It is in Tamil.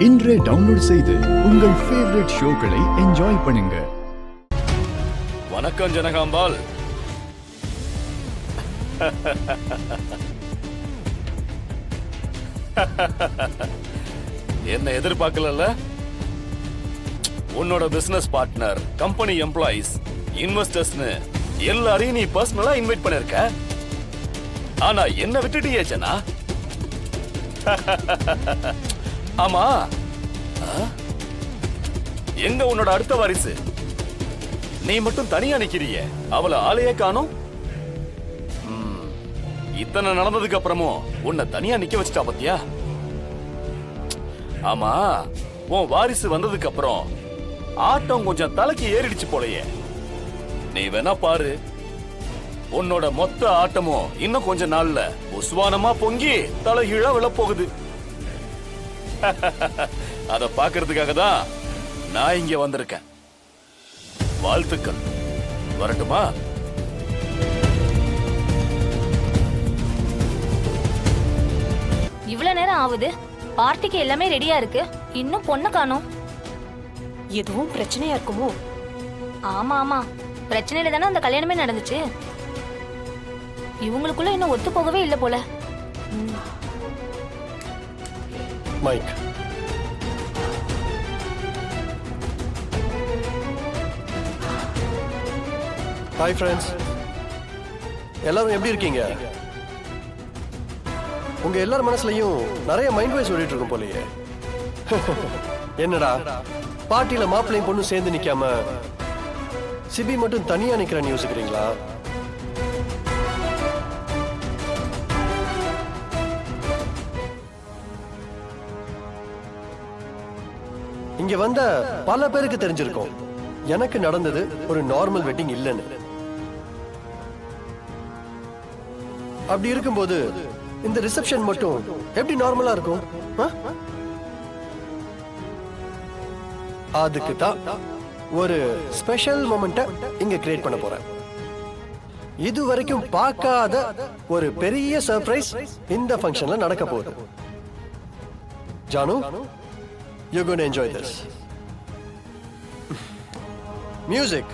இன்றே டவுன்லோட் செய்து உங்கள் ஃபேவரட் ஷோக்களை என்ஜாய் பண்ணுங்க. வணக்கம் ஜனகாம்பால். என்ன எதிர்பார்க்கல? உன்னோட பிசினஸ் பார்ட்னர், கம்பெனி எம்ப்ளாயிஸ், இன்வெஸ்டர்ஸ்னு எல்லாரையும் நீ பர்சனலா இன்வைட் பண்ணிருக்க. ஆனா என்ன விட்டுட்டியே ஜனா. ஆமா, எங்க உன்னோட அடுத்த வாரிசு? நீ மட்டும் தனியா நிக்கிறிய, அவளை ஆளையே காணோம். இத்தனை நடந்ததுக்கு அப்புறமும் உன்னை தனியா நிக்க வச்சுட்டா பத்தியா? ஆமா, உன் வாரிசு வந்ததுக்கு அப்புறம் ஆட்டம் கொஞ்சம் தலைக்கு ஏறிடுச்சு போலயே. நீ வேணா பாரு, உன்னோட மொத்த ஆட்டமும் இன்னும் கொஞ்ச நாள்ல உஸ்வானமா பொங்கி தலைகீழா விழப்போகுது. அத பாக்குறதுக்காக தான் நான் இங்க வந்திருக்கேன். வாழ்த்துக்கள். வரட்டுமா? இவ்வளவு நேரம் ஆகுது, பார்ட்டிக்கு எல்லாமே ரெடியா இருக்கு, இன்னும் பொண்ணு காணோம். எதுவும் பிரச்சனையா இருக்குமோ? ஆமா ஆமா, பிரச்சனையில தானே அந்த கல்யாணமே நடந்துச்சு. இவங்களுக்குள்ள இன்னும் ஒத்து போகவே இல்லை போல. மைக், ஹாய் ஃப்ரெண்ட்ஸ், எல்லாரும் எப்படி இருக்கீங்க? உங்க எல்லார் மனசுலயும் நிறைய மைண்ட் வாய்ஸ் ஓடிட்டு இருக்கும் போலயே. என்னடா பார்ட்டியில மாப்பிள்ளையும் பொண்ணும் சேர்ந்து நிக்காம சிபி மட்டும் தனியா நிக்கிறேன்னு யோசிக்கிறீங்களா? இங்க வந்த பல பேருக்கு தெரிஞ்சிருக்கும் எனக்கு நடந்தது ஒரு நார்மல் வெட்டிங் இல்லைன்னு. அப்படி இருக்கும்போது இந்த ரிசப்ஷன் மட்டும் எப்படி நார்மலா இருக்கும்? அதுக்கு தான் ஒரு ஸ்பெஷல் மொமெண்ட இங்க கிரியேட் பண்ண போறேன். இது வரைக்கும் பார்க்காத ஒரு பெரிய சர்ப்ரைஸ் இந்த ஃபங்க்ஷன்ல நடக்க போகுது. Janu, you're going to enjoy this. Music.